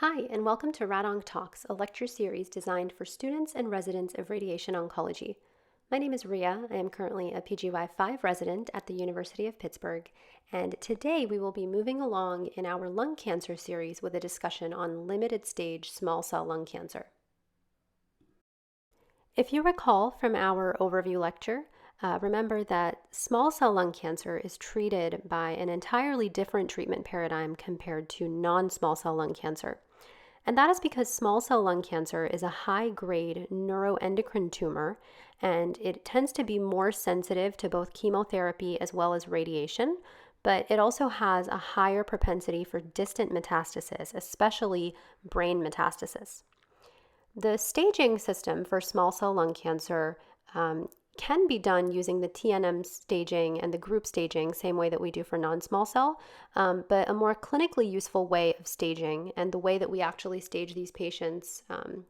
Hi, and welcome to RadOnc Talks, a lecture series designed for students and residents of radiation oncology. My name is Ria. I am currently a PGY5 resident at the University of Pittsburgh, and today we will be moving along in our lung cancer series with a discussion on limited stage small cell lung cancer. If you recall from our overview lecture, remember that small cell lung cancer is treated by an entirely different treatment paradigm compared to non-small cell lung cancer. And that is because small cell lung cancer is a high-grade neuroendocrine tumor, and it tends to be more sensitive to both chemotherapy as well as radiation, but it also has a higher propensity for distant metastasis, especially brain metastasis. The staging system for small cell lung cancer can be done using the TNM staging and the group staging, same way that we do for non-small cell, but a more clinically useful way of staging and the way that we actually stage these patients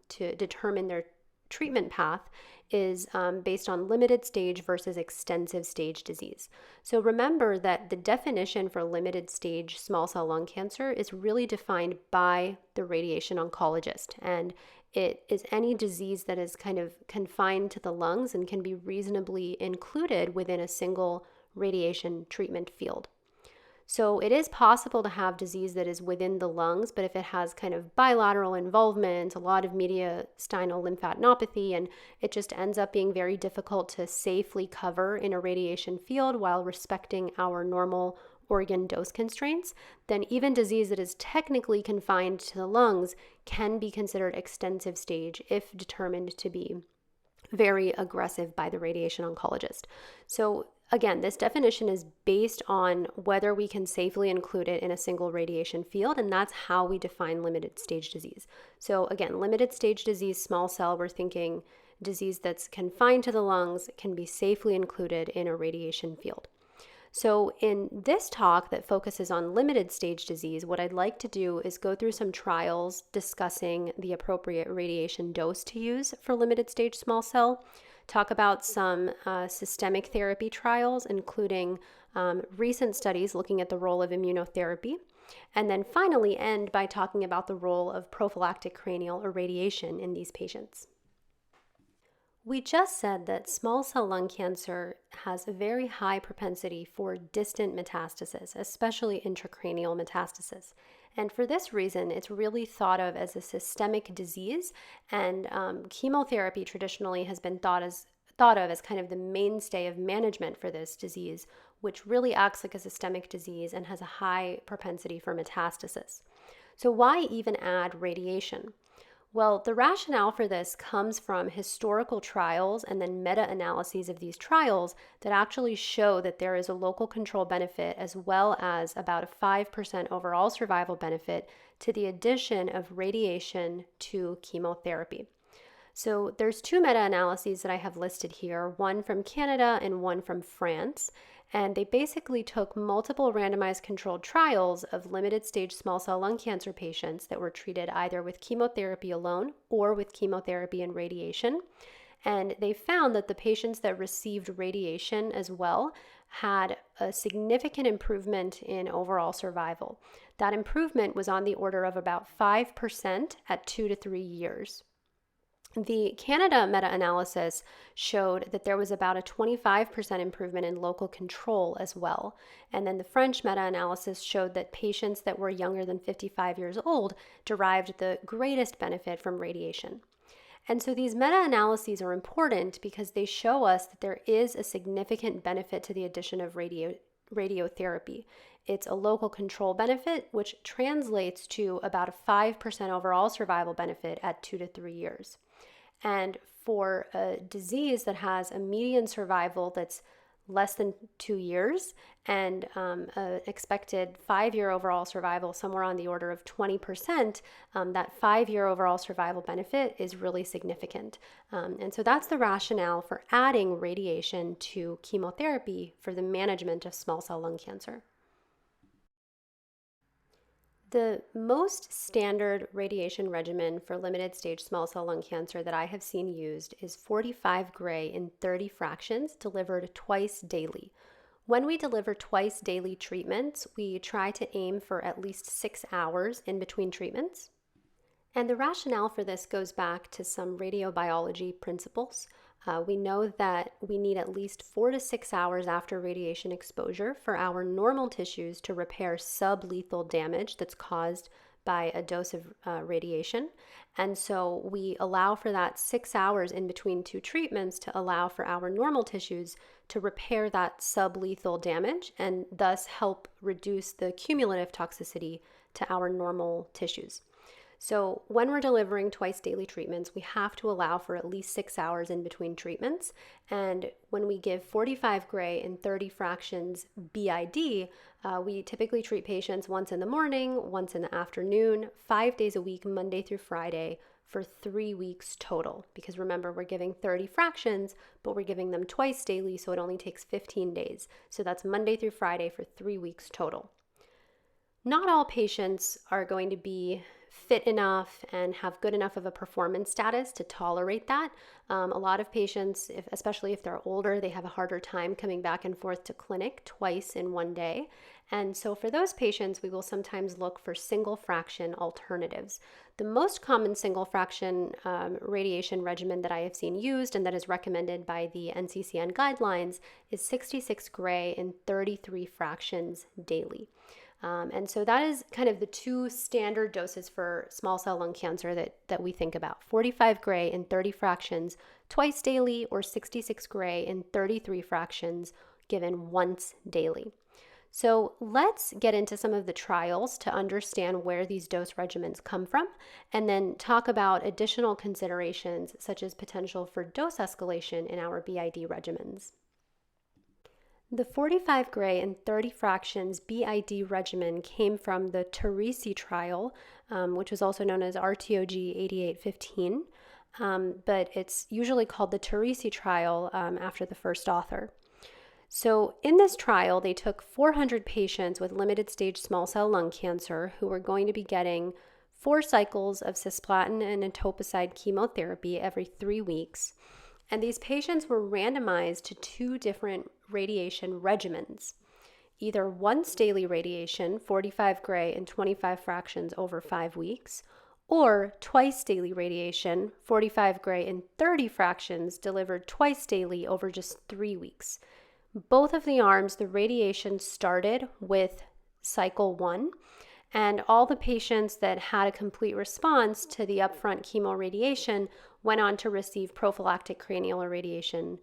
to determine their treatment path is based on limited stage versus extensive stage disease. So remember that the definition for limited stage small cell lung cancer is really defined by the radiation oncologist, and it is any disease that is kind of confined to the lungs and can be reasonably included within a single radiation treatment field. So it is possible to have disease that is within the lungs, but if it has kind of bilateral involvement, a lot of mediastinal lymphadenopathy, and it just ends up being very difficult to safely cover in a radiation field while respecting our normal organ dose constraints, then even disease that is technically confined to the lungs can be considered extensive stage if determined to be very aggressive by the radiation oncologist. So again, this definition is based on whether we can safely include it in a single radiation field, and that's how we define limited stage disease. So again, limited stage disease, small cell, we're thinking disease that's confined to the lungs, can be safely included in a radiation field. So in this talk that focuses on limited stage disease, what I'd like to do is go through some trials discussing the appropriate radiation dose to use for limited stage small cell, talk about some systemic therapy trials, including recent studies looking at the role of immunotherapy, and then finally end by talking about the role of prophylactic cranial irradiation in these patients. We just said that small cell lung cancer has a very high propensity for distant metastasis, especially intracranial metastasis. And for this reason, it's really thought of as a systemic disease, and chemotherapy traditionally has been thought of as kind of the mainstay of management for this disease, which really acts like a systemic disease and has a high propensity for metastasis. So why even add radiation? Well, the rationale for this comes from historical trials and then meta-analyses of these trials that actually show that there is a local control benefit as well as about a 5% overall survival benefit to the addition of radiation to chemotherapy. So there's two meta-analyses that I have listed here, one from Canada and one from France. And they basically took multiple randomized controlled trials of limited stage small cell lung cancer patients that were treated either with chemotherapy alone or with chemotherapy and radiation. And they found that the patients that received radiation as well had a significant improvement in overall survival. That improvement was on the order of about 5% at 2 to 3 years. The Canada meta-analysis showed that there was about a 25% improvement in local control as well. And then the French meta-analysis showed that patients that were younger than 55 years old derived the greatest benefit from radiation. And so these meta-analyses are important because they show us that there is a significant benefit to the addition of radiotherapy. It's a local control benefit, which translates to about a 5% overall survival benefit at 2 to 3 years. And for a disease that has a median survival that's less than 2 years and an expected 5-year overall survival somewhere on the order of 20%, that 5-year overall survival benefit is really significant. And so that's the rationale for adding radiation to chemotherapy for the management of small cell lung cancer. The most standard radiation regimen for limited stage small cell lung cancer that I have seen used is 45 gray in 30 fractions delivered twice daily. When we deliver twice daily treatments, we try to aim for at least 6 hours in between treatments. And the rationale for this goes back to some radiobiology principles. We know that we need at least 4 to 6 hours after radiation exposure for our normal tissues to repair sublethal damage that's caused by a dose of radiation. And so we allow for that 6 hours in between two treatments to allow for our normal tissues to repair that sublethal damage and thus help reduce the cumulative toxicity to our normal tissues. So when we're delivering twice daily treatments, we have to allow for at least 6 hours in between treatments. And when we give 45 gray and 30 fractions BID, we typically treat patients once in the morning, once in the afternoon, 5 days a week, Monday through Friday, for 3 weeks total. Because remember, we're giving 30 fractions, but we're giving them twice daily, so it only takes 15 days. So that's Monday through Friday for 3 weeks total. Not all patients are going to be fit enough and have good enough of a performance status to tolerate that. A lot of patients, especially if they're older, they have a harder time coming back and forth to clinic twice in one day. And so for those patients, we will sometimes look for single fraction alternatives. The most common single fraction radiation regimen that I have seen used and that is recommended by the NCCN guidelines is 66 gray and 33 fractions daily. And so that is kind of the two standard doses for small cell lung cancer that we think about: 45 gray and 30 fractions twice daily, or 66 gray and 33 fractions given once daily. So let's get into some of the trials to understand where these dose regimens come from, and then talk about additional considerations such as potential for dose escalation in our BID regimens. The 45 gray and 30 fractions BID regimen came from the Teresi trial, which was also known as RTOG 8815, but it's usually called the Teresi trial after the first author. So in this trial, they took 400 patients with limited stage small cell lung cancer who were going to be getting 4 cycles of cisplatin and etoposide chemotherapy every 3 weeks. And these patients were randomized to 2 different radiation regimens, either once daily radiation, 45 gray and 25 fractions over 5 weeks, or twice daily radiation, 45 gray and 30 fractions delivered twice daily over just 3 weeks. Both of the arms, the radiation started with cycle 1, and all the patients that had a complete response to the upfront chemoradiation went on to receive prophylactic cranial irradiation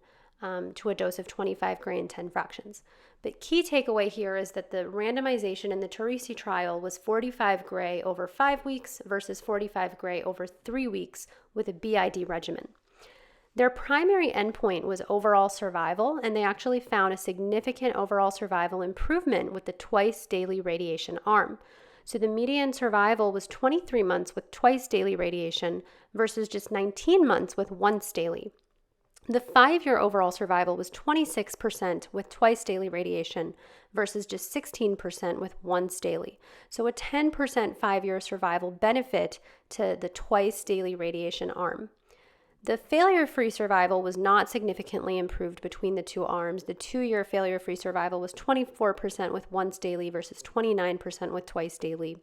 to a dose of 25 gray and 10 fractions. But key takeaway here is that the randomization in the Teresi trial was 45 gray over 5 weeks versus 45 gray over 3 weeks with a BID regimen. Their primary endpoint was overall survival, and they actually found a significant overall survival improvement with the twice daily radiation arm. So the median survival was 23 months with twice daily radiation versus just 19 months with once daily. The 5-year overall survival was 26% with twice daily radiation versus just 16% with once daily. So a 10% 5-year survival benefit to the twice daily radiation arm. The failure-free survival was not significantly improved between the two arms. The 2-year failure-free survival was 24% with once daily versus 29% with twice daily.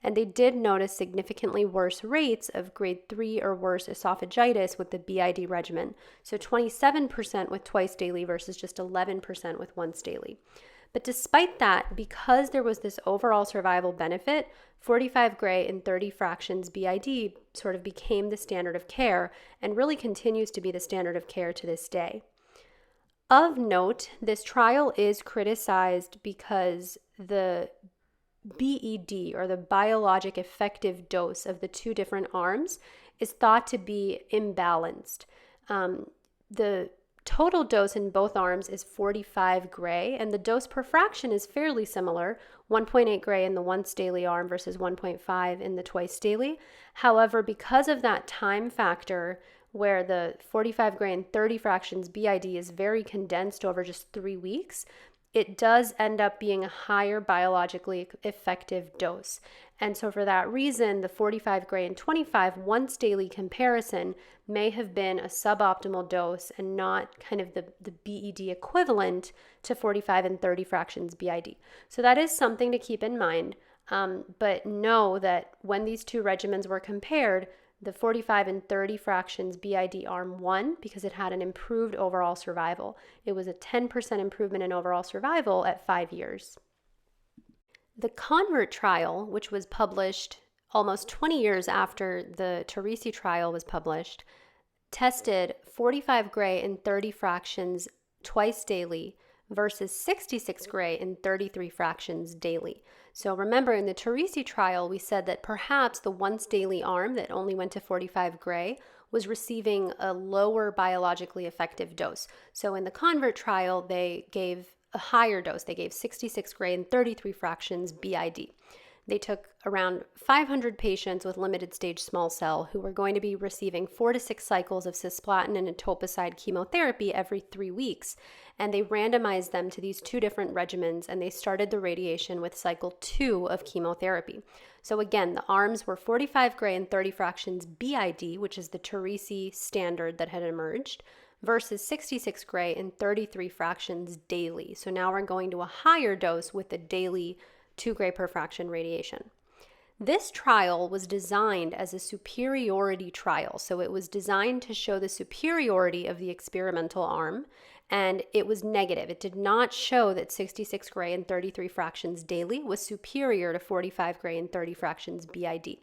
And they did notice significantly worse rates of grade 3 or worse esophagitis with the BID regimen. So 27% with twice daily versus just 11% with once daily. But despite that, because there was this overall survival benefit, 45 gray and 30 fractions BID sort of became the standard of care and really continues to be the standard of care to this day. Of note, this trial is criticized because the BED, or the biologic effective dose of the 2 different arms, is thought to be imbalanced. The total dose in both arms is 45 gray, and the dose per fraction is fairly similar, 1.8 gray in the once daily arm versus 1.5 in the twice daily. However, because of that time factor where the 45 gray and 30 fractions BID is very condensed over just 3 weeks, it does end up being a higher biologically effective dose. And so for that reason, the 45 gray and 25 once daily comparison may have been a suboptimal dose and not kind of the BED equivalent to 45 and 30 fractions BID. So that is something to keep in mind. But know that when these two regimens were compared, the 45 and 30 fractions BID arm won because it had an improved overall survival. It was a 10% improvement in overall survival at 5 years. The CONVERT trial, which was published almost 20 years after the Teresi trial was published, tested 45 gray and 30 fractions twice daily versus 66 gray and 33 fractions daily. So remember, in the Teresi trial, we said that perhaps the once daily arm that only went to 45 gray was receiving a lower biologically effective dose. So in the CONVERT trial, they gave a higher dose. They gave 66 gray and 33 fractions BID. They took around 500 patients with limited stage small cell who were going to be receiving 4 to 6 cycles of cisplatin and etoposide chemotherapy every 3 weeks, and they randomized them to these 2 different regimens, and they started the radiation with cycle 2 of chemotherapy. So again, the arms were 45 gray and 30 fractions BID, which is the Teresi standard that had emerged, versus 66 gray and 33 fractions daily. So now we're going to a higher dose with the daily 2 gray per fraction radiation. This trial was designed as a superiority trial. So it was designed to show the superiority of the experimental arm, and it was negative. It did not show that 66 gray and 33 fractions daily was superior to 45 gray and 30 fractions BID.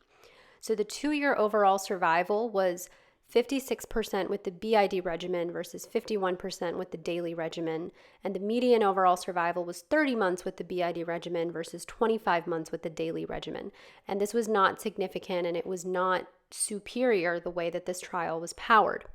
So the 2-year overall survival was 56% with the BID regimen versus 51% with the daily regimen, and the median overall survival was 30 months with the BID regimen versus 25 months with the daily regimen. And this was not significant, and it was not superior the way that this trial was powered.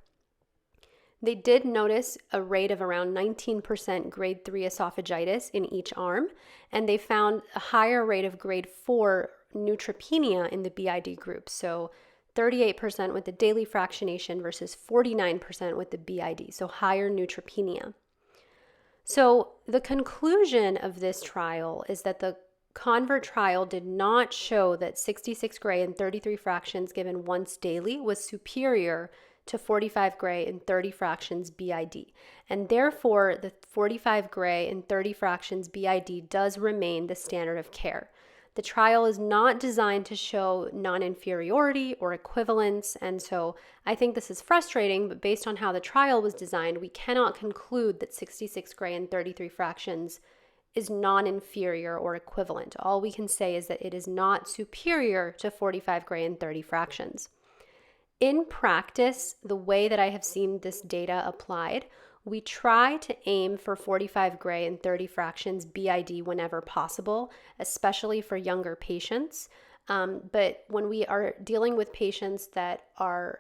They did notice a rate of around 19% grade 3 esophagitis in each arm, and they found a higher rate of grade 4 neutropenia in the BID group. So 38% with the daily fractionation versus 49% with the BID, so higher neutropenia. So the conclusion of this trial is that the CONVERT trial did not show that 66 gray and 33 fractions given once daily was superior to 45 gray and 30 fractions BID, and therefore the 45 gray and 30 fractions BID does remain the standard of care. The trial is not designed to show non-inferiority or equivalence, and so I think this is frustrating, but based on how the trial was designed, we cannot conclude that 66 gray and 33 fractions is non-inferior or equivalent. All we can say is that it is not superior to 45 gray and 30 fractions. In practice, the way that I have seen this data applied, we try to aim for 45 gray and 30 fractions BID whenever possible, especially for younger patients. But when we are dealing with patients that are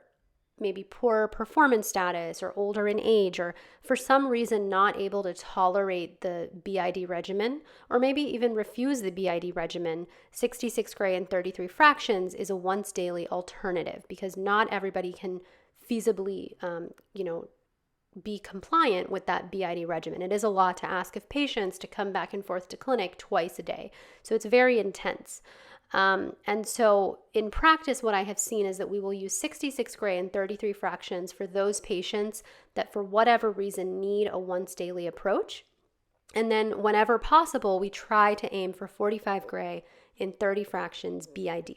maybe poor performance status or older in age, or for some reason not able to tolerate the BID regimen, or maybe even refuse the BID regimen, 66 gray and 33 fractions is a once daily alternative, because not everybody can feasibly, be compliant with that BID regimen. It is a lot to ask of patients to come back and forth to clinic twice a day. So it's very intense. And so in practice, what I have seen is that we will use 66 gray and 33 fractions for those patients that for whatever reason need a once daily approach. And then whenever possible, we try to aim for 45 gray and 30 fractions BID.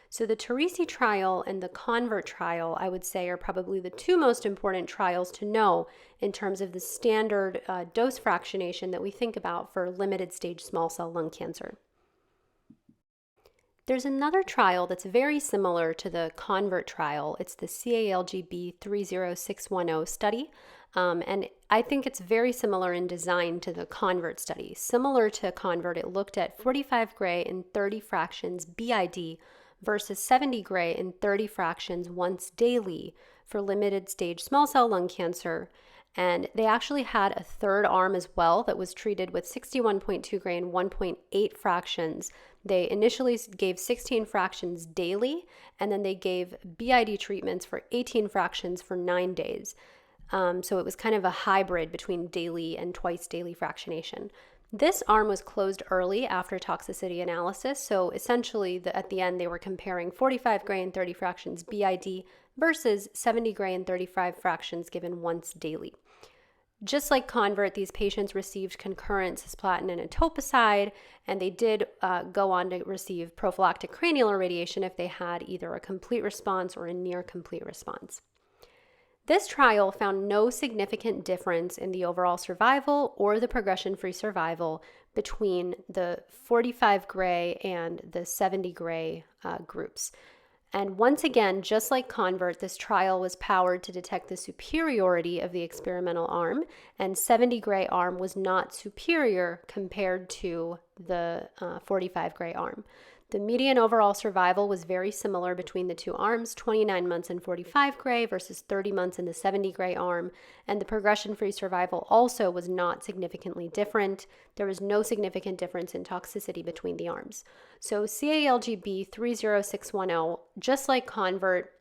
So the Teresi trial and the CONVERT trial, I would say, are probably the 2 most important trials to know in terms of the standard dose fractionation that we think about for limited stage small cell lung cancer. There's another trial that's very similar to the CONVERT trial. It's the CALGB 30610 study, and I think it's very similar in design to the CONVERT study. Similar to CONVERT, it looked at 45 gray and 30 fractions BID versus 70 gray and 30 fractions once daily for limited stage small cell lung cancer. And they actually had a third arm as well that was treated with 61.2 gray and 1.8 fractions. They initially gave 16 fractions daily, and then they gave BID treatments for 18 fractions for 9 days. So it was kind of a hybrid between daily and twice daily fractionation. This arm was closed early after toxicity analysis, so essentially at the end they were comparing 45 gray and 30 fractions BID versus 70 gray and 35 fractions given once daily. Just like convert, these patients received concurrent cisplatin and etoposide, and they did go on to receive prophylactic cranial irradiation if they had either a complete response or a near complete response. This trial found no significant difference in the overall survival or the progression-free survival between the 45 gray and the 70 gray groups. And once again, just like convert, this trial was powered to detect the superiority of the experimental arm, and 70 gray arm was not superior compared to the 45 gray arm. The median overall survival was very similar between the two arms, 29 months in 45 gray versus 30 months in the 70 gray arm, and the progression-free survival also was not significantly different. There was no significant difference in toxicity between the arms. So CALGB 30610, just like convert,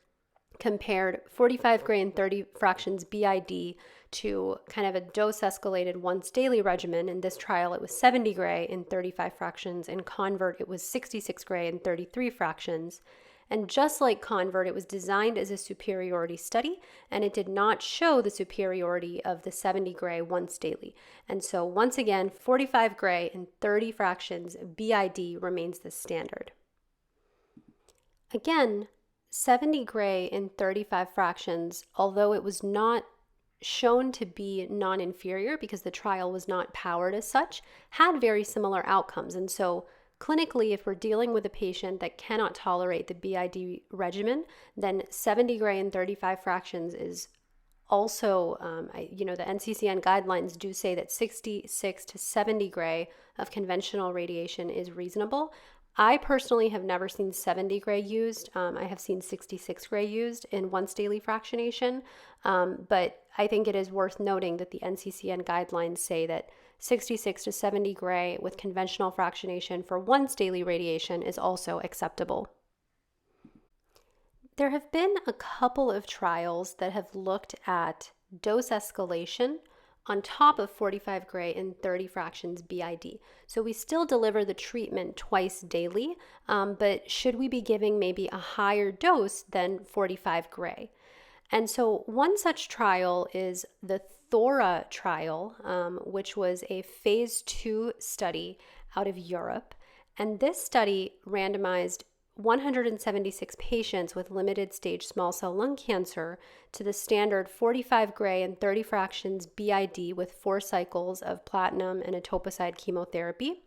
compared 45 gray and 30 fractions BID to kind of a dose-escalated once-daily regimen. In this trial, it was 70 gray and 35 fractions. In convert, it was 66 gray and 33 fractions. And just like convert, it was designed as a superiority study, and it did not show the superiority of the 70 gray once daily. And so once again, 45 gray and 30 fractions BID remains the standard. Again, 70 gray and 35 fractions, although it was not shown to be non-inferior because the trial was not powered as such, had very similar outcomes. And so clinically, if we're dealing with a patient that cannot tolerate the BID regimen, then 70 gray and 35 fractions is also, the NCCN guidelines do say that 66 to 70 gray of conventional radiation is reasonable. I personally have never seen 70 gray used. I have seen 66 gray used in once daily fractionation, but I think it is worth noting that the NCCN guidelines say that 66 to 70 gray with conventional fractionation for once daily radiation is also acceptable. There have been a couple of trials that have looked at dose escalation on top of 45 gray and 30 fractions BID. So we still deliver the treatment twice daily, but should we be giving maybe a higher dose than 45 gray? And so one such trial is the THORA trial, which was a phase 2 study out of Europe. And this study randomized 176 patients with limited stage small cell lung cancer to the standard 45 gray and 30 fractions BID with 4 cycles of platinum and etoposide chemotherapy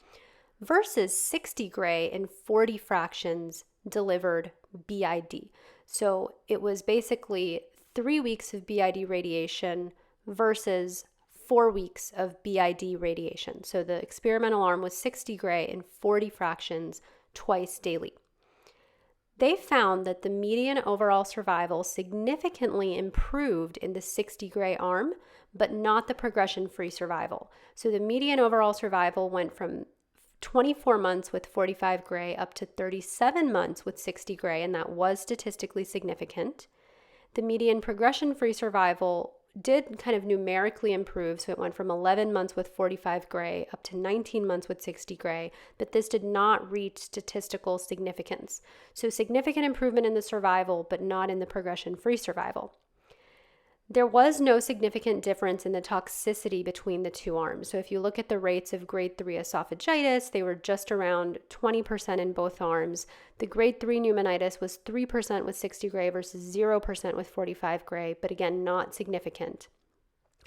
versus 60 gray and 40 fractions delivered BID. So it was basically 3 weeks of BID radiation versus 4 weeks of BID radiation. So the experimental arm was 60 gray and 40 fractions twice daily. They found that the median overall survival significantly improved in the 60 gray arm, but not the progression-free survival. So the median overall survival went from 24 months with 45 gray up to 37 months with 60 gray, and that was statistically significant. The median progression-free survival did kind of numerically improve, so it went from 11 months with 45 gray up to 19 months with 60 gray, but this did not reach statistical significance. So significant improvement in the survival, but not in the progression-free survival. There was no significant difference in the toxicity between the two arms. So if you look at the rates of grade 3 esophagitis, they were just around 20% in both arms. The grade 3 pneumonitis was 3% with 60 gray versus 0% with 45 gray, but again, not significant.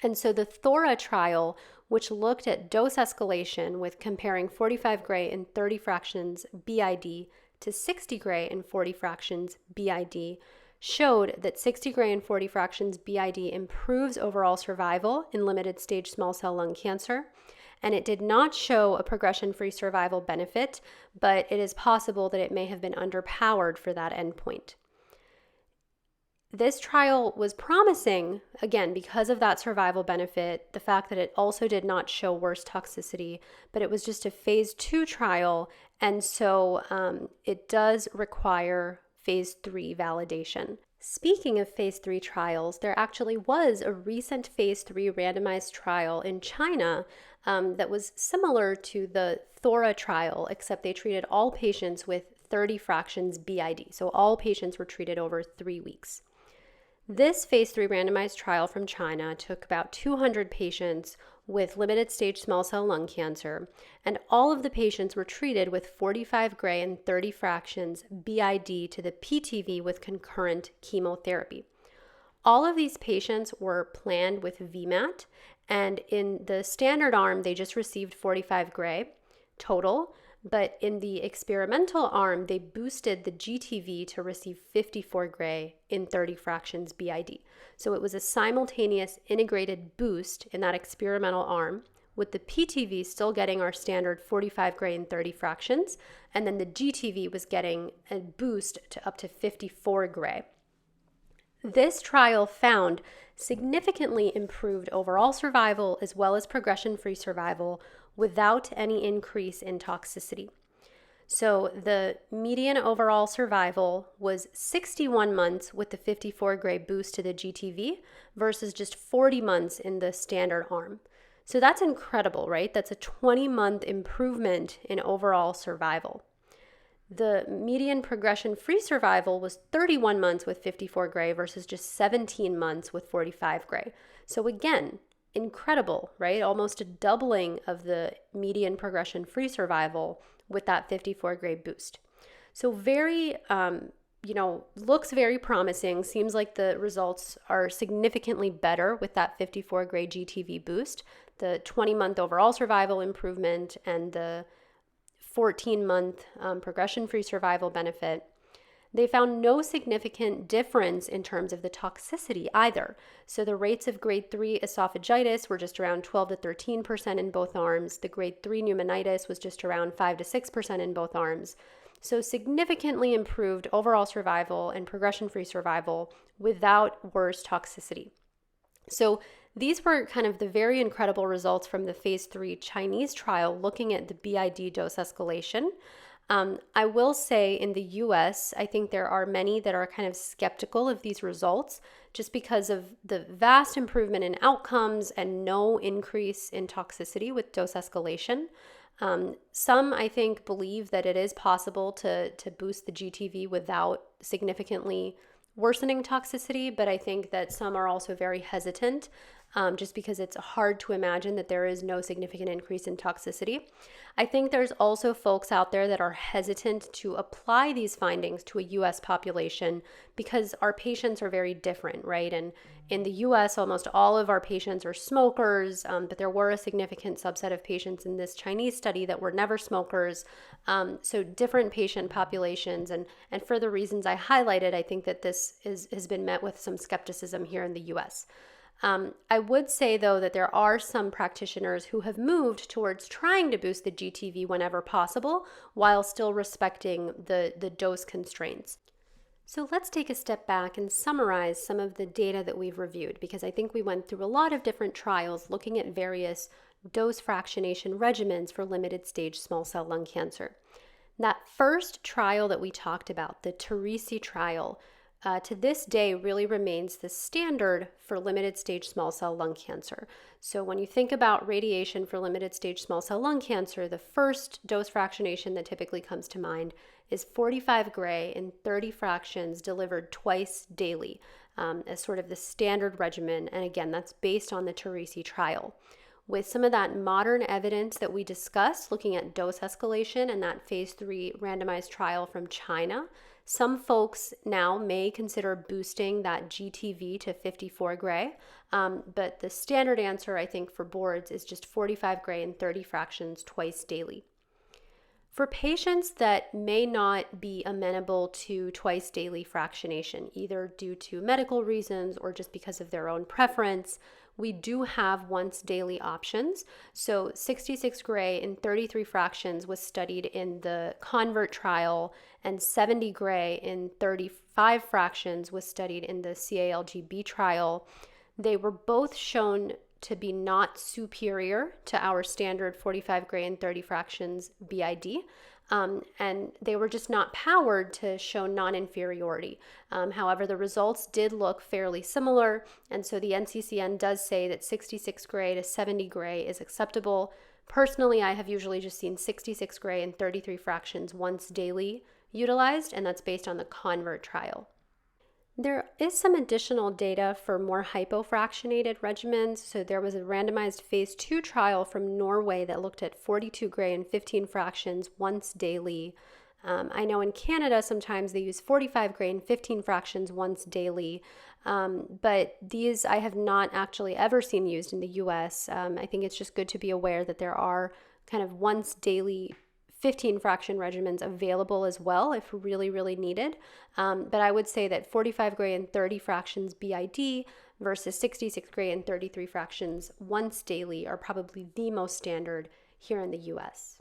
And so the THORA trial, which looked at dose escalation with comparing 45 gray and 30 fractions BID to 60 gray and 40 fractions BID, showed that 60 gray and 40 fractions BID improves overall survival in limited stage small cell lung cancer. And it did not show a progression-free survival benefit, but it is possible that it may have been underpowered for that endpoint. This trial was promising, again, because of that survival benefit, the fact that it also did not show worse toxicity, but it was just a phase 2 trial, and so it does require phase 3 validation. Speaking of phase 3 trials, there actually was a recent phase 3 randomized trial in China that was similar to the THORA trial, except they treated all patients with 30 fractions BID. So all patients were treated over 3 weeks. This phase 3 randomized trial from China took about 200 patients with limited stage small cell lung cancer, and all of the patients were treated with 45 gray and 30 fractions BID to the PTV with concurrent chemotherapy. All of these patients were planned with VMAT, and in the standard arm, they just received 45 gray total, but in the experimental arm, they boosted the GTV to receive 54 gray in 30 fractions BID. So it was a simultaneous integrated boost in that experimental arm, with the PTV still getting our standard 45 gray in 30 fractions, and then the GTV was getting a boost to up to 54 gray. This trial found significantly improved overall survival as well as progression-free survival without any increase in toxicity. So the median overall survival was 61 months with the 54 gray boost to the GTV versus just 40 months in the standard arm. So that's incredible, right? That's a 20-month improvement in overall survival. The median progression-free survival was 31 months with 54 gray versus just 17 months with 45 gray. So again, incredible, right? Almost a doubling of the median progression-free survival with that 54 gray boost. So very, looks very promising. Seems like the results are significantly better with that 54 gray GTV boost, the 20-month overall survival improvement, and the 14-month progression-free survival benefit. They found no significant difference in terms of the toxicity either. So the rates of grade 3 esophagitis were just around 12 to 13% in both arms. The grade 3 pneumonitis was just around 5 to 6% in both arms. So significantly improved overall survival and progression-free survival without worse toxicity. So these were kind of the very incredible results from the phase 3 Chinese trial looking at the BID dose escalation. I will say in the US, I think there are many that are kind of skeptical of these results just because of the vast improvement in outcomes and no increase in toxicity with dose escalation. Some, I think, believe that it is possible to boost the GTV without significantly worsening toxicity, but I think that some are also very hesitant just because it's hard to imagine that there is no significant increase in toxicity. I think there's also folks out there that are hesitant to apply these findings to a US population because our patients are very different, right? And in the US, almost all of our patients are smokers, but there were a significant subset of patients in this Chinese study that were never smokers. So different patient populations. And for the reasons I highlighted, I think that this has been met with some skepticism here in the US. I would say, though, that there are some practitioners who have moved towards trying to boost the GTV whenever possible while still respecting the dose constraints. So let's take a step back and summarize some of the data that we've reviewed, because I think we went through a lot of different trials looking at various dose fractionation regimens for limited stage small cell lung cancer. That first trial that we talked about, the TERESI trial, to this day really remains the standard for limited stage small cell lung cancer. So when you think about radiation for limited stage small cell lung cancer, the first dose fractionation that typically comes to mind is 45 gray in 30 fractions delivered twice daily as sort of the standard regimen. And again, that's based on the TERESI trial. With some of that modern evidence that we discussed, looking at dose escalation and that phase 3 randomized trial from China, some folks now may consider boosting that GTV to 54 gray, but the standard answer, I think, for boards is just 45 gray and 30 fractions twice daily. For patients that may not be amenable to twice daily fractionation, either due to medical reasons or just because of their own preference, we do have once daily options. So 66 gray in 33 fractions was studied in the CONVERT trial, and 70 gray in 35 fractions was studied in the CALGB trial. They were both shown to be not superior to our standard 45 gray and 30 fractions BID. And they were just not powered to show non-inferiority. However, the results did look fairly similar, and so the NCCN does say that 66 gray to 70 gray is acceptable. Personally, I have usually just seen 66 gray and 33 fractions once daily utilized, and that's based on the CONVERT trial. There is some additional data for more hypofractionated regimens. So there was a randomized phase 2 trial from Norway that looked at 42 gray and 15 fractions once daily. I know in Canada sometimes they use 45 gray and 15 fractions once daily, but these I have not actually ever seen used in the US. I think it's just good to be aware that there are kind of once daily 15 fraction regimens available as well if really, really needed. But I would say that 45 gray and 30 fractions BID versus 66 gray and 33 fractions once daily are probably the most standard here in the US.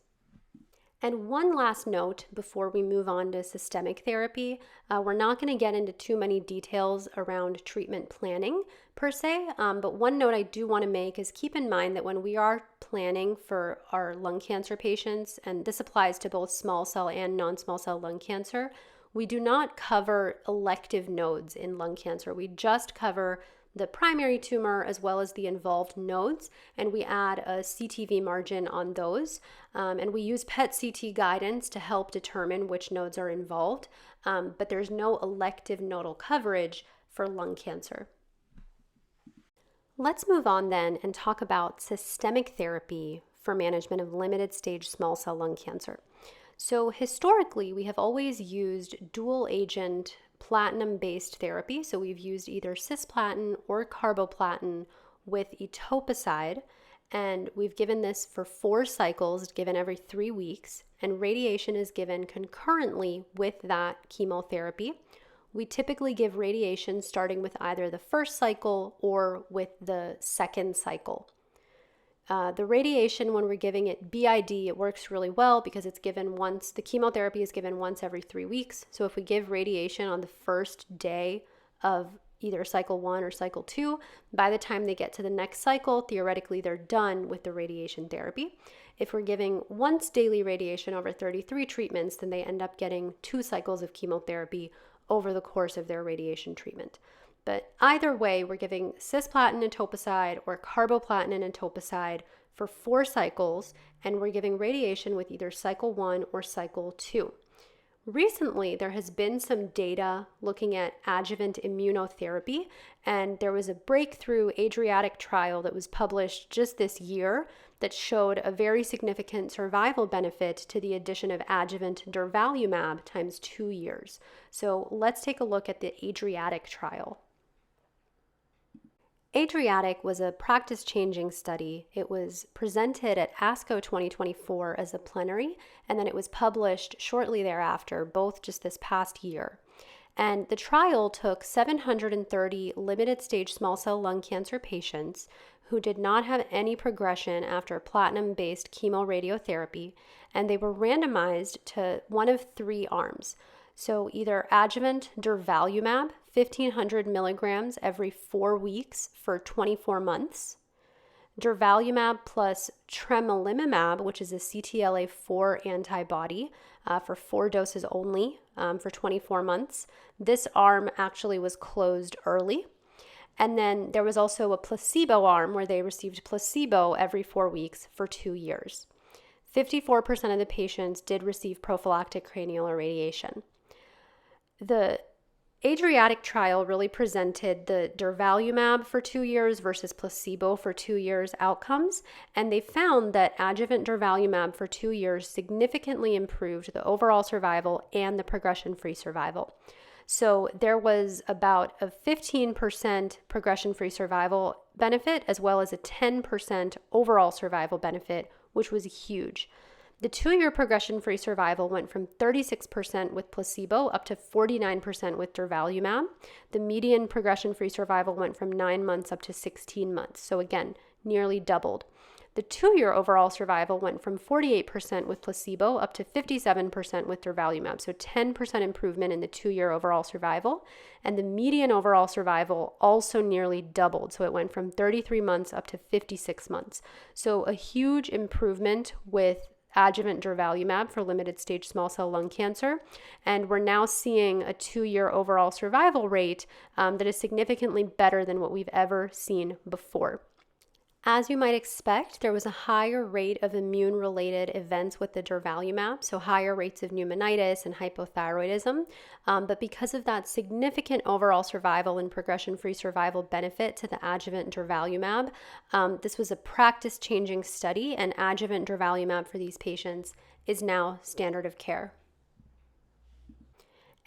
And one last note before we move on to systemic therapy, we're not going to get into too many details around treatment planning per se, but one note I do want to make is keep in mind that when we are planning for our lung cancer patients, and this applies to both small cell and non-small cell lung cancer, we do not cover elective nodes in lung cancer. We just cover the primary tumor as well as the involved nodes, and we add a CTV margin on those. And we use PET-CT guidance to help determine which nodes are involved, but there's no elective nodal coverage for lung cancer. Let's move on then and talk about systemic therapy for management of limited stage small cell lung cancer. So historically, we have always used dual agent platinum-based therapy. So we've used either cisplatin or carboplatin with etoposide, and we've given this for 4 cycles, given every 3 weeks, and radiation is given concurrently with that chemotherapy. We typically give radiation starting with either the first cycle or with the second cycle. The radiation, when we're giving it BID, it works really well because it's given once, the chemotherapy is given once every 3 weeks. So if we give radiation on the first day of either cycle 1 or cycle 2, by the time they get to the next cycle, theoretically they're done with the radiation therapy. If we're giving once daily radiation over 33 treatments, then they end up getting 2 cycles of chemotherapy over the course of their radiation treatment. But either way, we're giving cisplatin and etoposide or carboplatin and etoposide for 4 cycles, and we're giving radiation with either cycle 1 or cycle 2. Recently, there has been some data looking at adjuvant immunotherapy, and there was a breakthrough Adriatic trial that was published just this year that showed a very significant survival benefit to the addition of adjuvant durvalumab times 2 years. So let's take a look at the Adriatic trial. Adriatic was a practice-changing study. It was presented at ASCO 2024 as a plenary, and then it was published shortly thereafter, both just this past year. And the trial took 730 limited-stage small cell lung cancer patients who did not have any progression after platinum-based chemoradiotherapy, and they were randomized to one of 3 arms. So either adjuvant durvalumab, 1,500 milligrams every 4 weeks for 24 months, durvalumab plus tremelimumab, which is a CTLA-4 antibody for 4 doses only for 24 months. This arm actually was closed early. And then there was also a placebo arm where they received placebo every 4 weeks for 2 years. 54% of the patients did receive prophylactic cranial irradiation. The Adriatic trial really presented the durvalumab for 2 years versus placebo for 2 years outcomes, and they found that adjuvant durvalumab for 2 years significantly improved the overall survival and the progression-free survival. So there was about a 15% progression-free survival benefit as well as a 10% overall survival benefit, which was huge. The 2-year progression-free survival went from 36% with placebo up to 49% with durvalumab. The median progression-free survival went from 9 months up to 16 months. So again, nearly doubled. The 2-year overall survival went from 48% with placebo up to 57% with durvalumab. So 10% improvement in the 2-year overall survival. And the median overall survival also nearly doubled. So it went from 33 months up to 56 months. So a huge improvement with adjuvant durvalumab for limited stage small cell lung cancer. And we're now seeing a 2-year overall survival rate that is significantly better than what we've ever seen before. As you might expect, there was a higher rate of immune-related events with the durvalumab, so higher rates of pneumonitis and hypothyroidism. But because of that significant overall survival and progression-free survival benefit to the adjuvant durvalumab, this was a practice-changing study, and adjuvant durvalumab for these patients is now standard of care.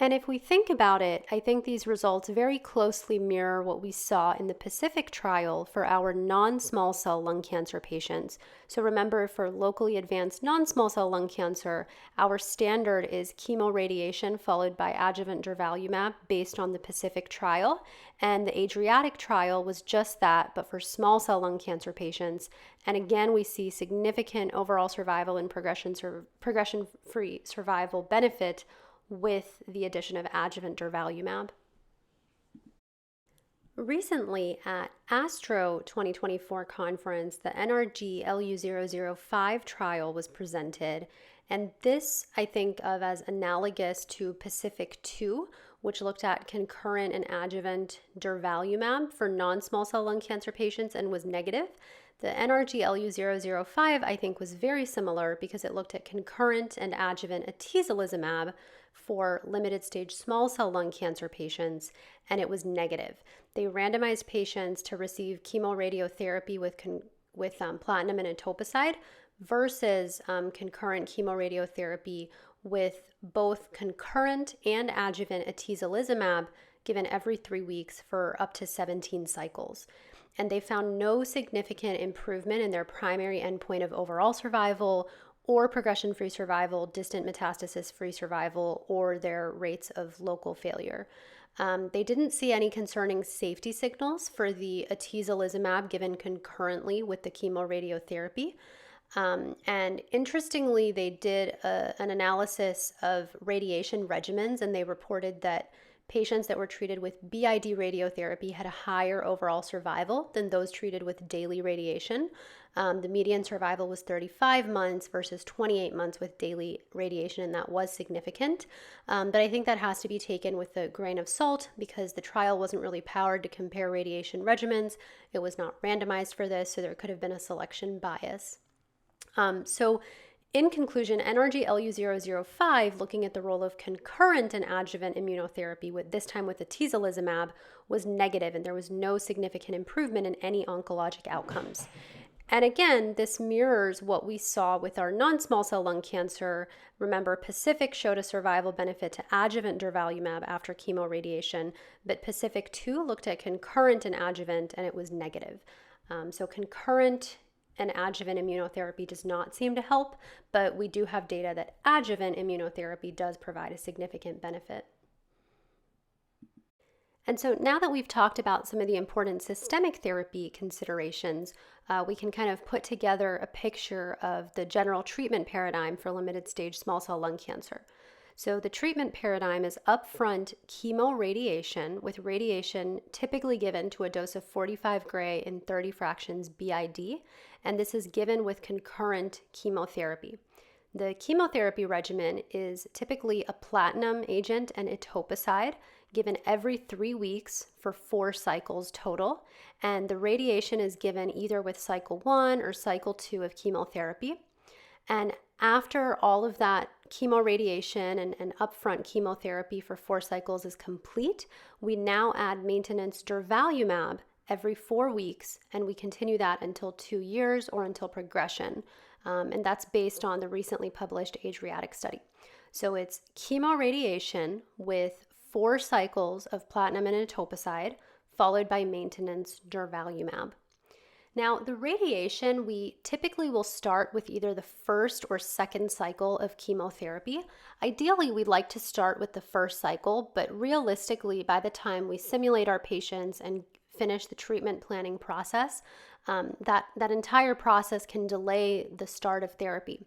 And if we think about it, I think these results very closely mirror what we saw in the PACIFIC trial for our non-small cell lung cancer patients. So remember, for locally advanced non-small cell lung cancer, our standard is chemoradiation followed by adjuvant durvalumab based on the PACIFIC trial. And the Adriatic trial was just that, but for small cell lung cancer patients. And again, we see significant overall survival and progression-free survival benefit with the addition of adjuvant durvalumab. Recently at ASTRO 2024 conference, the NRG LU005 trial was presented, and this I think of as analogous to PACIFIC 2, which looked at concurrent and adjuvant durvalumab for non-small cell lung cancer patients and was negative. The NRG LU005 I think was very similar because it looked at concurrent and adjuvant atezolizumab for limited stage small cell lung cancer patients, and it was negative. They randomized patients to receive chemoradiotherapy with platinum and etoposide versus concurrent chemoradiotherapy with both concurrent and adjuvant atezolizumab given every 3 weeks for up to 17 cycles. And they found no significant improvement in their primary endpoint of overall survival or progression-free survival, distant metastasis-free survival, or their rates of local failure. They didn't see any concerning safety signals for the atezolizumab given concurrently with the chemoradiotherapy. And interestingly, they did an analysis of radiation regimens, and they reported that patients that were treated with BID radiotherapy had a higher overall survival than those treated with daily radiation. The median survival was 35 months versus 28 months with daily radiation, and that was significant. But I think that has to be taken with a grain of salt because the trial wasn't really powered to compare radiation regimens. It was not randomized for this, so there could have been a selection bias. So in conclusion, NRG LU005, looking at the role of concurrent and adjuvant immunotherapy, with this time with atezolizumab, was negative, and there was no significant improvement in any oncologic outcomes. And again, this mirrors what we saw with our non-small cell lung cancer. Remember, PACIFIC showed a survival benefit to adjuvant durvalumab after chemoradiation, but PACIFIC 2 looked at concurrent and adjuvant, and it was negative. So concurrent and adjuvant immunotherapy does not seem to help, but we do have data that adjuvant immunotherapy does provide a significant benefit. And so now that we've talked about some of the important systemic therapy considerations, we can kind of put together a picture of the general treatment paradigm for limited stage small cell lung cancer. So the treatment paradigm is upfront chemoradiation, with radiation typically given to a dose of 45 gray in 30 fractions BID, and this is given with concurrent chemotherapy. The chemotherapy regimen is typically a platinum agent and etoposide given every 3 weeks for 4 cycles total, and the radiation is given either with cycle 1 or cycle 2 of chemotherapy. And after all of that chemoradiation and upfront chemotherapy for 4 cycles is complete, we now add maintenance durvalumab every 4 weeks, and we continue that until 2 years or until progression. And that's based on the recently published Adriatic study. So it's chemoradiation with 4 cycles of platinum and etoposide, followed by maintenance durvalumab. Now, the radiation, we typically will start with either the first or second cycle of chemotherapy. Ideally, we'd like to start with the first cycle, but realistically, by the time we simulate our patients and finish the treatment planning process, that entire process can delay the start of therapy.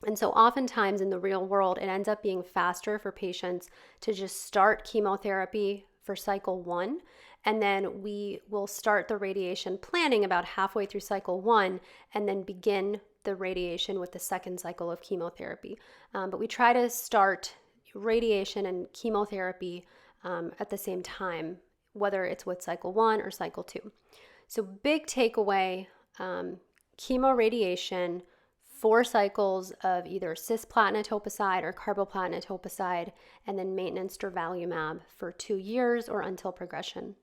And so oftentimes in the real world, it ends up being faster for patients to just start chemotherapy for cycle 1, and then we will start the radiation planning about halfway through cycle 1 and then begin the radiation with the second cycle of chemotherapy. But we try to start radiation and chemotherapy at the same time, whether it's with cycle 1 or cycle 2. So big takeaway chemoradiation, 4 cycles of either cisplatin etoposide or carboplatin etoposide, and then maintenance durvalumab for 2 years or until progression.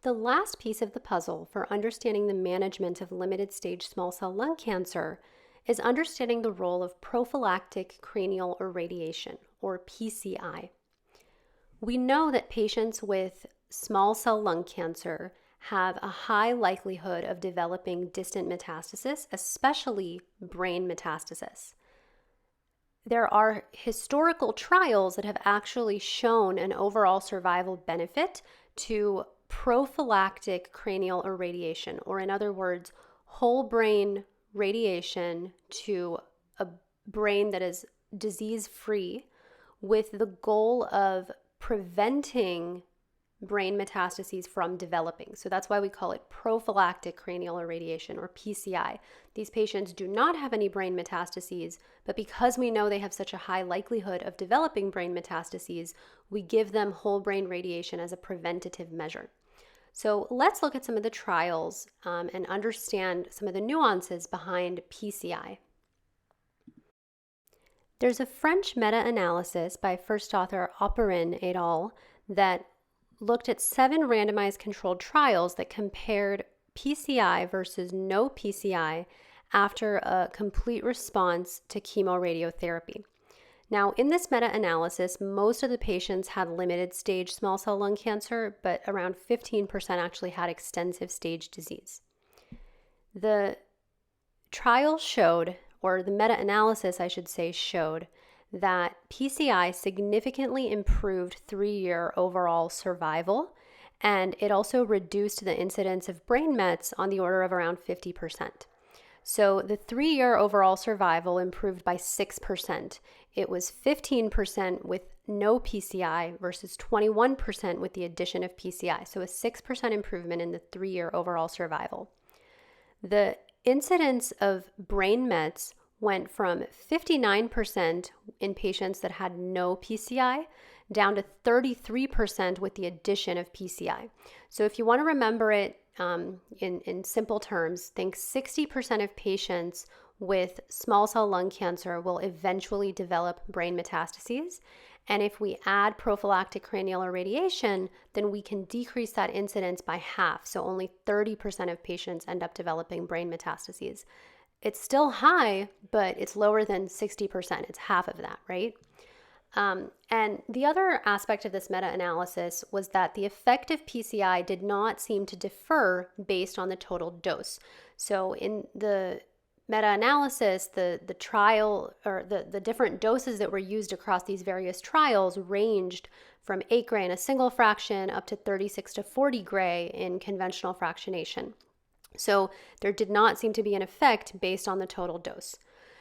The last piece of the puzzle for understanding the management of limited stage small cell lung cancer is understanding the role of prophylactic cranial irradiation, or PCI. We know that patients with small cell lung cancer have a high likelihood of developing distant metastasis, especially brain metastasis. There are historical trials that have actually shown an overall survival benefit to prophylactic cranial irradiation, or in other words, whole brain radiation to a brain that is disease-free, with the goal of preventing brain metastases from developing. So that's why we call it prophylactic cranial irradiation, or PCI. These patients do not have any brain metastases, but because we know they have such a high likelihood of developing brain metastases, we give them whole brain radiation as a preventative measure. So let's look at some of the trials and understand some of the nuances behind PCI. There's a French meta-analysis by first author Opperin et al. That looked at 7 randomized controlled trials that compared PCI versus no PCI after a complete response to chemoradiotherapy. Now, in this meta-analysis, most of the patients had limited stage small cell lung cancer, but around 15% actually had extensive stage disease. The trial showed, or the meta-analysis, I should say, showed that PCI significantly improved 3-year overall survival, and it also reduced the incidence of brain mets on the order of around 50%. So the 3-year overall survival improved by 6%. It was 15% with no PCI versus 21% with the addition of PCI. So a 6% improvement in the 3-year overall survival. The incidence of brain mets went from 59% in patients that had no PCI down to 33% with the addition of PCI. So if you want to remember it in simple terms, think 60% of patients with small cell lung cancer will eventually develop brain metastases. And if we add prophylactic cranial irradiation, then we can decrease that incidence by half. So only 30% of patients end up developing brain metastases. It's still high, but it's lower than 60%. It's half of that, right? And the other aspect of this meta-analysis was that the effect of PCI did not seem to differ based on the total dose. So in the meta-analysis, the trial, or the different doses that were used across these various trials ranged from 8 gray in a single fraction up to 36 to 40 gray in conventional fractionation. So there did not seem to be an effect based on the total dose.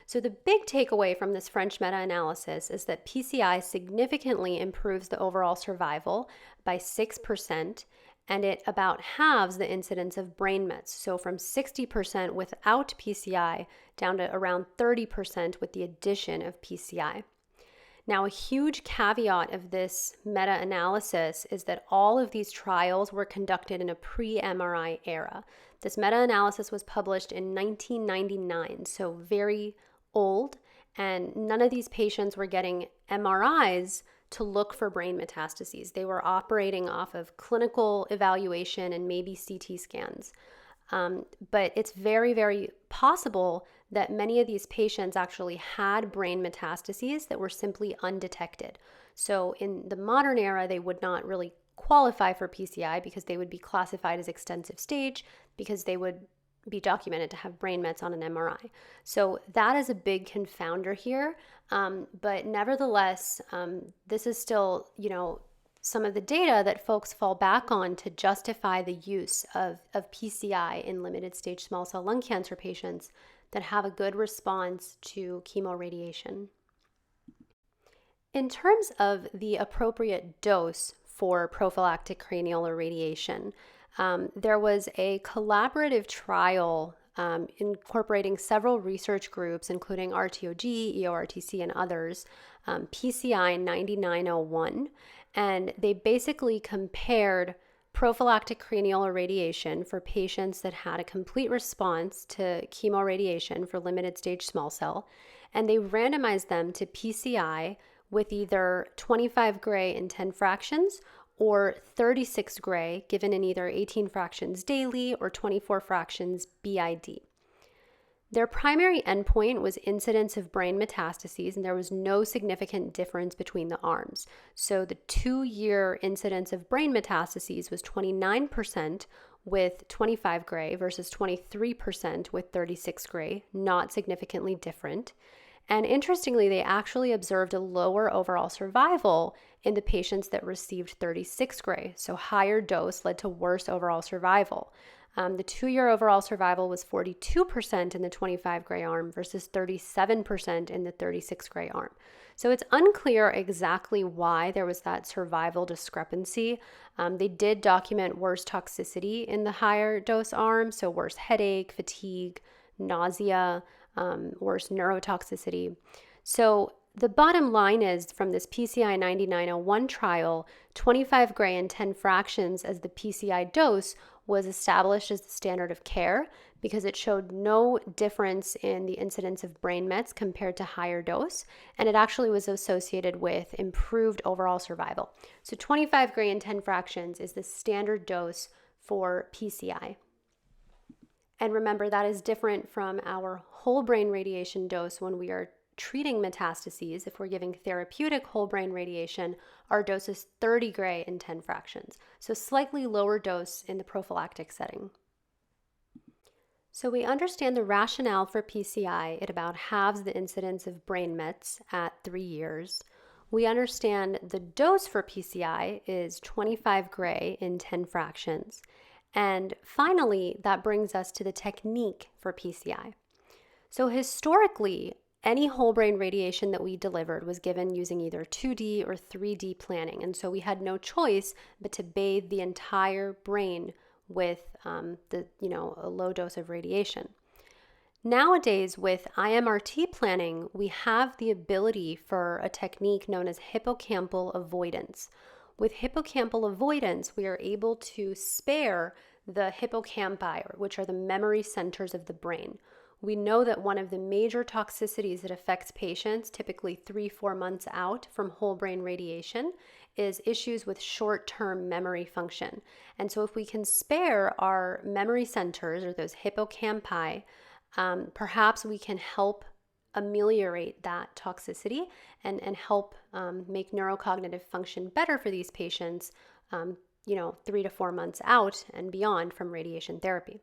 So the big takeaway from this French meta-analysis is that PCI significantly improves the overall survival by 6%, and it about halves the incidence of brain mets. So from 60% without PCI down to around 30% with the addition of PCI. Now, a huge caveat of this meta-analysis is that all of these trials were conducted in a pre-MRI era. This meta-analysis was published in 1999, so very old, and none of these patients were getting MRIs to look for brain metastases. They were operating off of clinical evaluation and maybe CT scans. But it's very, very possible that many of these patients actually had brain metastases that were simply undetected. So in the modern era, they would not really qualify for PCI because they would be classified as extensive stage, because they would be documented to have brain mets on an MRI. So that is a big confounder here. But nevertheless, this is still, some of the data that folks fall back on to justify the use of PCI in limited stage small cell lung cancer patients that have a good response to chemoradiation. In terms of the appropriate dose for prophylactic cranial irradiation, there was a collaborative trial incorporating several research groups, including RTOG, EORTC, and others, PCI 9901, and they basically compared prophylactic cranial irradiation for patients that had a complete response to chemoradiation for limited stage small cell, and they randomized them to PCI with either 25 gray in 10 fractions or 36 gray given in either 18 fractions daily or 24 fractions BID. Their primary endpoint was incidence of brain metastases, and there was no significant difference between the arms. So the 2-year incidence of brain metastases was 29% with 25 gray versus 23% with 36 gray, not significantly different. And interestingly, they actually observed a lower overall survival in the patients that received 36 gray. So higher dose led to worse overall survival. The 2-year overall survival was 42% in the 25 gray arm versus 37% in the 36 gray arm. So it's unclear exactly why there was that survival discrepancy. They did document worse toxicity in the higher dose arm, so worse headache, fatigue, nausea, worse neurotoxicity. So the bottom line is from this PCI 9901 trial, 25 gray and 10 fractions as the PCI dose was established as the standard of care because it showed no difference in the incidence of brain mets compared to higher dose, and it actually was associated with improved overall survival. So 25 gray and 10 fractions is the standard dose for PCI. And remember, that is different from our whole brain radiation dose when we are treating metastases. If we're giving therapeutic whole brain radiation, our dose is 30 gray in 10 fractions, so slightly lower dose in the prophylactic setting. So we understand the rationale for PCI. It about halves the incidence of brain mets at 3 years. We understand the dose for PCI is 25 gray in 10 fractions. And finally, that brings us to the technique for PCI. So historically, any whole brain radiation that we delivered was given using either 2D or 3D planning. And so we had no choice but to bathe the entire brain with a low dose of radiation. Nowadays, with IMRT planning, we have the ability for a technique known as hippocampal avoidance. With hippocampal avoidance, we are able to spare the hippocampi, which are the memory centers of the brain. We know that one of the major toxicities that affects patients, typically 3-4 months out from whole brain radiation, is issues with short-term memory function. And so if we can spare our memory centers or those hippocampi, perhaps we can help ameliorate that toxicity and help make neurocognitive function better for these patients, 3 to 4 months out and beyond from radiation therapy.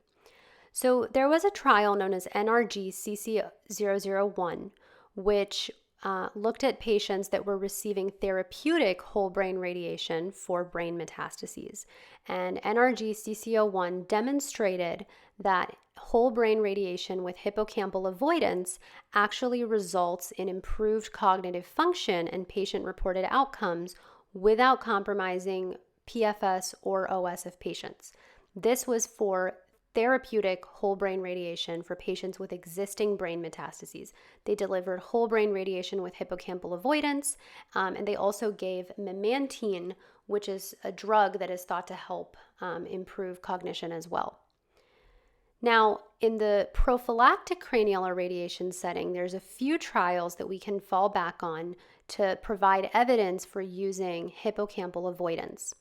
So there was a trial known as NRG-CC001, which looked at patients that were receiving therapeutic whole brain radiation for brain metastases. And NRG-CC01 demonstrated that whole brain radiation with hippocampal avoidance actually results in improved cognitive function and patient-reported outcomes without compromising PFS or OS of patients. This was for therapeutic whole brain radiation for patients with existing brain metastases. They delivered whole brain radiation with hippocampal avoidance, and they also gave memantine, which is a drug that is thought to help improve cognition as well. Now, in the prophylactic cranial irradiation setting, there's a few trials that we can fall back on to provide evidence for using hippocampal avoidance.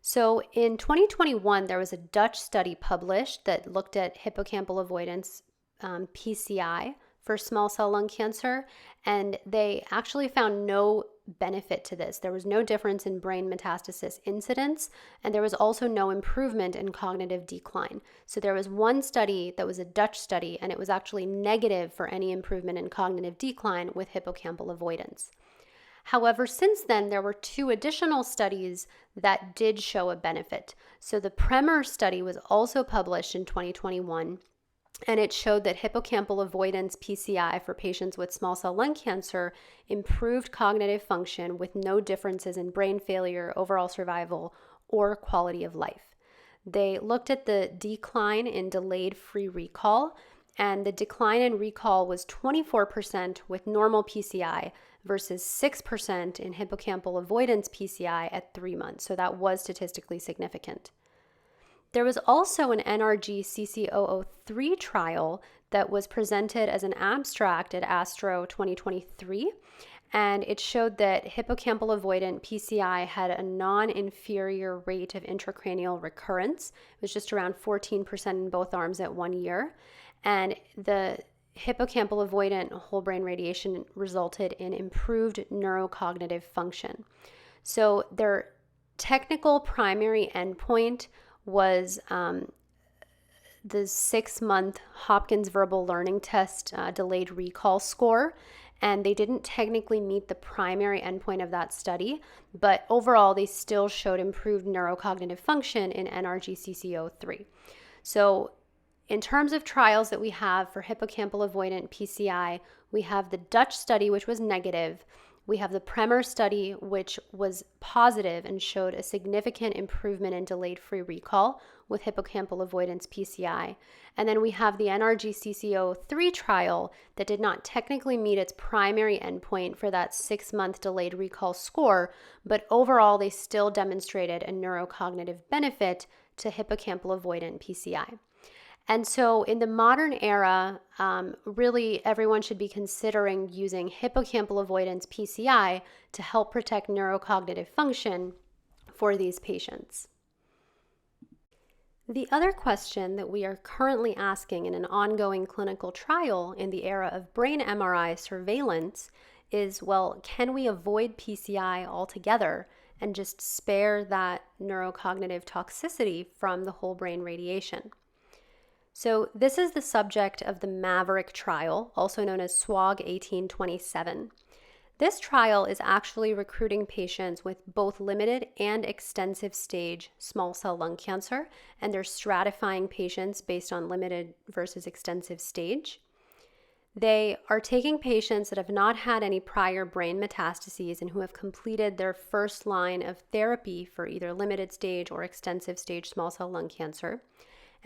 So in 2021, there was a Dutch study published that looked at hippocampal avoidance PCI for small cell lung cancer, and they actually found no benefit to this. There was no difference in brain metastasis incidence, and there was also no improvement in cognitive decline. So there was one study that was a Dutch study, and it was actually negative for any improvement in cognitive decline with hippocampal avoidance. However, since then, there were 2 additional studies that did show a benefit. So the PREMER study was also published in 2021, and it showed that hippocampal avoidance PCI for patients with small cell lung cancer improved cognitive function with no differences in brain failure, overall survival, or quality of life. They looked at the decline in delayed free recall, and the decline in recall was 24% with normal PCI versus 6% in hippocampal avoidance PCI at 3 months. So that was statistically significant. There was also an NRG-CC003 trial that was presented as an abstract at ASTRO 2023, and it showed that hippocampal avoidant PCI had a non-inferior rate of intracranial recurrence. It was just around 14% in both arms at 1 year, and the hippocampal avoidant whole brain radiation resulted in improved neurocognitive function. So their technical primary endpoint was the 6-month Hopkins Verbal Learning Test delayed recall score, and they didn't technically meet the primary endpoint of that study, but overall they still showed improved neurocognitive function in NRG-CC003. So in terms of trials that we have for hippocampal avoidant PCI, we have the Dutch study, which was negative. We have the Premer study, which was positive and showed a significant improvement in delayed free recall with hippocampal avoidance PCI. And then we have the NRG-CC003 trial that did not technically meet its primary endpoint for that 6-month delayed recall score, but overall they still demonstrated a neurocognitive benefit to hippocampal avoidant PCI. And so in the modern era, really everyone should be considering using hippocampal avoidance PCI to help protect neurocognitive function for these patients. The other question that we are currently asking in an ongoing clinical trial in the era of brain MRI surveillance is, well, can we avoid PCI altogether and just spare that neurocognitive toxicity from the whole brain radiation? So this is the subject of the MAVERICK trial, also known as SWOG 1827. This trial is actually recruiting patients with both limited and extensive stage small cell lung cancer, and they're stratifying patients based on limited versus extensive stage. They are taking patients that have not had any prior brain metastases and who have completed their first line of therapy for either limited stage or extensive stage small cell lung cancer.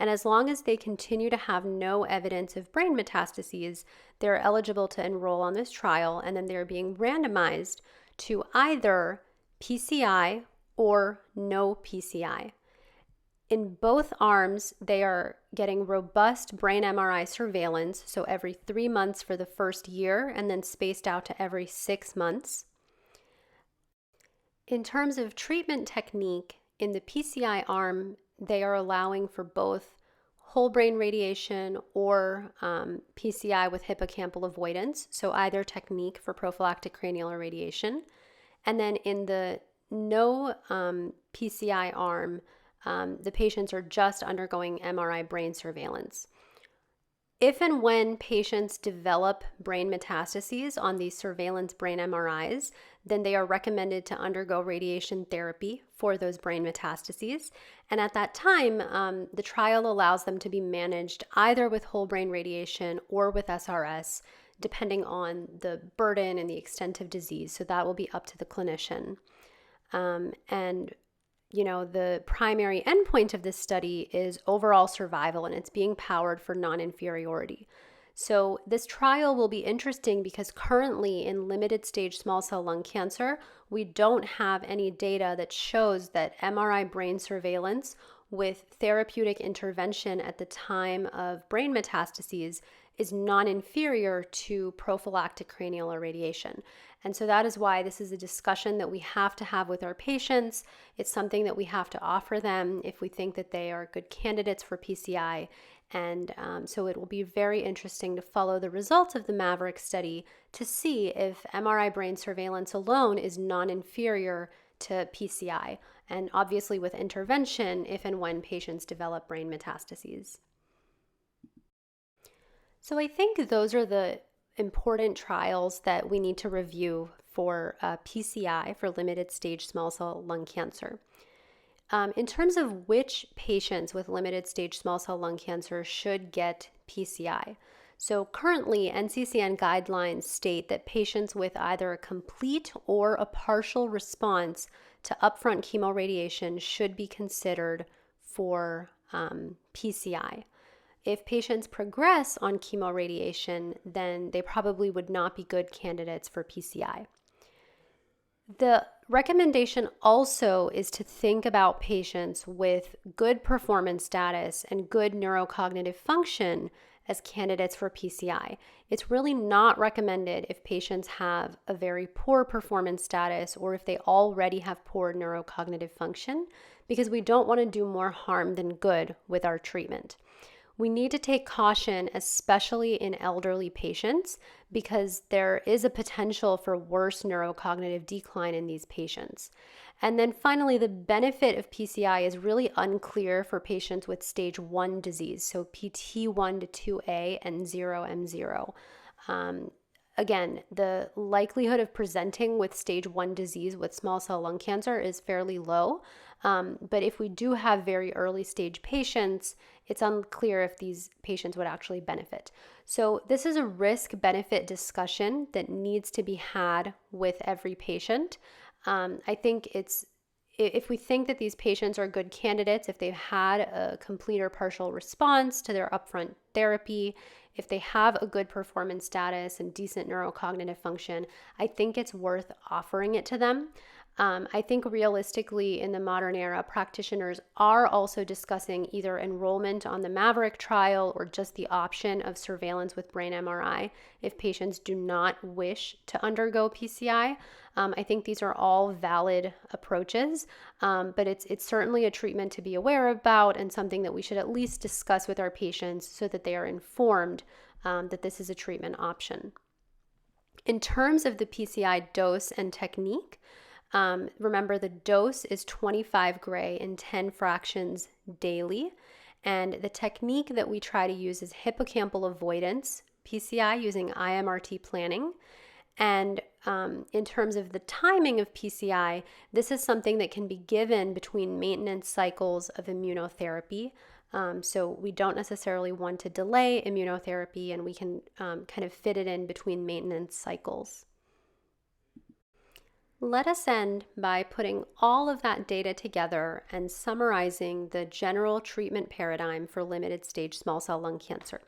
And as long as they continue to have no evidence of brain metastases, they're eligible to enroll on this trial, and then they're being randomized to either PCI or no PCI. In both arms, they are getting robust brain MRI surveillance, so every 3 months for the first year, and then spaced out to every 6 months. In terms of treatment technique, in the PCI arm, they are allowing for both whole brain radiation or PCI with hippocampal avoidance, so either technique for prophylactic cranial irradiation. And then in the no PCI arm, the patients are just undergoing MRI brain surveillance. If and when patients develop brain metastases on these surveillance brain MRIs, then they are recommended to undergo radiation therapy for those brain metastases. And at that time, the trial allows them to be managed either with whole brain radiation or with SRS, depending on the burden and the extent of disease. So that will be up to the clinician. The primary endpoint of this study is overall survival, and it's being powered for non-inferiority. So this trial will be interesting because currently in limited stage small cell lung cancer, we don't have any data that shows that MRI brain surveillance with therapeutic intervention at the time of brain metastases is non-inferior to prophylactic cranial irradiation. And so that is why this is a discussion that we have to have with our patients. It's something that we have to offer them if we think that they are good candidates for PCI. And so it will be very interesting to follow the results of the MAVERICK study to see if MRI brain surveillance alone is non-inferior to PCI. And obviously with intervention, if and when patients develop brain metastases. So I think those are the important trials that we need to review for PCI, for limited stage small cell lung cancer. In terms of which patients with limited stage small cell lung cancer should get PCI. So currently, NCCN guidelines state that patients with either a complete or a partial response to upfront chemoradiation should be considered for PCI. If patients progress on chemoradiation, then they probably would not be good candidates for PCI. The recommendation also is to think about patients with good performance status and good neurocognitive function as candidates for PCI. It's really not recommended if patients have a very poor performance status or if they already have poor neurocognitive function, because we don't want to do more harm than good with our treatment. We need to take caution, especially in elderly patients, because there is a potential for worse neurocognitive decline in these patients. And then finally, the benefit of PCI is really unclear for patients with stage 1 disease, so PT1 to 2A and 0M0. Again, the likelihood of presenting with stage 1 disease with small cell lung cancer is fairly low. But if we do have very early stage patients, it's unclear if these patients would actually benefit. So this is a risk-benefit discussion that needs to be had with every patient. I think if we think that these patients are good candidates, if they've had a complete or partial response to their upfront therapy, if they have a good performance status and decent neurocognitive function, I think it's worth offering it to them. I think realistically in the modern era, practitioners are also discussing either enrollment on the Maverick trial or just the option of surveillance with brain MRI if patients do not wish to undergo PCI. I think these are all valid approaches, but it's certainly a treatment to be aware about and something that we should at least discuss with our patients so that they are informed that this is a treatment option. In terms of the PCI dose and technique, remember the dose is 25 gray in 10 fractions daily, and the technique that we try to use is hippocampal avoidance PCI using IMRT planning. And in terms of the timing of PCI, this is something that can be given between maintenance cycles of immunotherapy. So we don't necessarily want to delay immunotherapy, and we can kind of fit it in between maintenance cycles. Let us end by putting all of that data together and summarizing the general treatment paradigm for limited stage small cell lung cancer.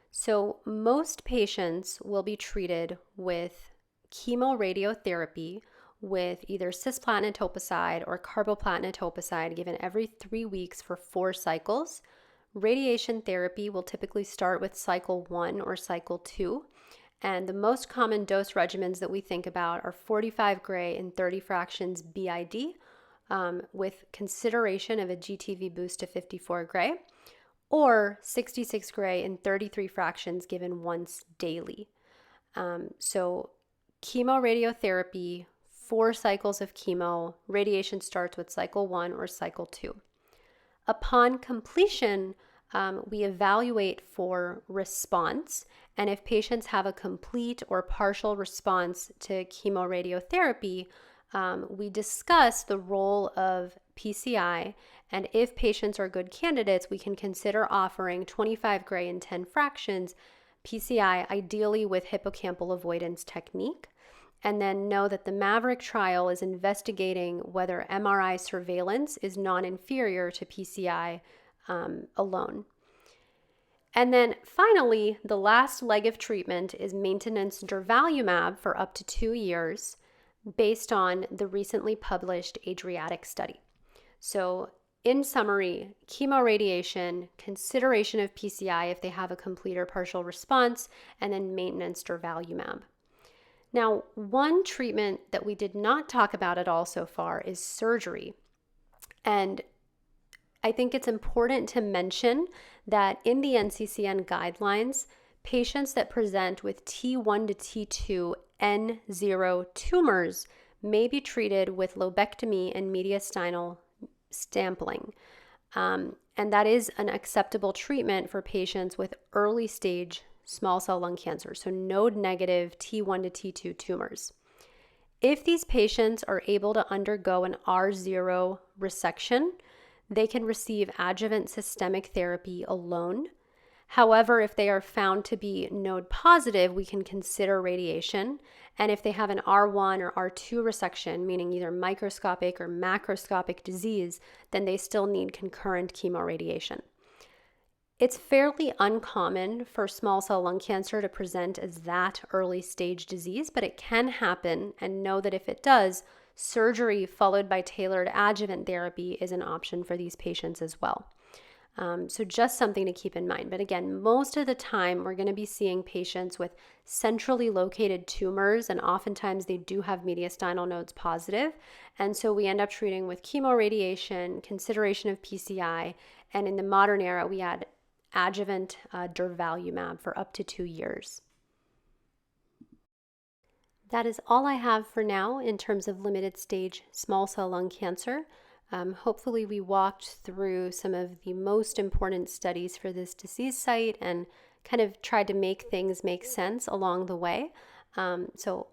So most patients will be treated with chemoradiotherapy with either cisplatin etoposide or carboplatin etoposide given every 3 weeks for 4 cycles. Radiation therapy will typically start with cycle 1 or cycle 2. And the most common dose regimens that we think about are 45 gray and 30 fractions BID with consideration of a GTV boost to 54 gray, or 66 gray and 33 fractions given once daily. So chemoradiotherapy, 4 cycles of chemo, radiation starts with cycle 1 or cycle 2. Upon completion, we evaluate for response, and if patients have a complete or partial response to chemoradiotherapy, we discuss the role of PCI, and if patients are good candidates, we can consider offering 25 gray and 10 fractions PCI, ideally with hippocampal avoidance technique. And then know that the Maverick trial is investigating whether MRI surveillance is non-inferior to PCI alone. And then finally, the last leg of treatment is maintenance durvalumab for up to 2 years based on the recently published Adriatic study. So in summary, chemoradiation, consideration of PCI if they have a complete or partial response, and then maintenance durvalumab. Now, one treatment that we did not talk about at all so far is surgery. And I think it's important to mention that in the NCCN guidelines, patients that present with T1 to T2 N0 tumors may be treated with lobectomy and mediastinal stapling. And that is an acceptable treatment for patients with early stage small cell lung cancer, so node negative T1 to T2 tumors. If these patients are able to undergo an R0 resection, they can receive adjuvant systemic therapy alone. However, if they are found to be node positive, we can consider radiation. And if they have an R1 or R2 resection, meaning either microscopic or macroscopic disease, then they still need concurrent chemoradiation. It's fairly uncommon for small cell lung cancer to present as that early stage disease, but it can happen, and know that if it does, surgery followed by tailored adjuvant therapy is an option for these patients as well. So just something to keep in mind. But again, most of the time we're going to be seeing patients with centrally located tumors, and oftentimes they do have mediastinal nodes positive. And so we end up treating with chemoradiation, consideration of PCI, and in the modern era, we add adjuvant durvalumab for up to 2 years. That is all I have for now in terms of limited stage small cell lung cancer. Hopefully, we walked through some of the most important studies for this disease site and kind of tried to make things make sense along the way. So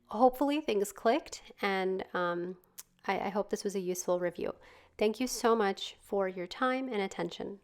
hopefully things clicked, and I hope this was a useful review. Thank you so much for your time and attention.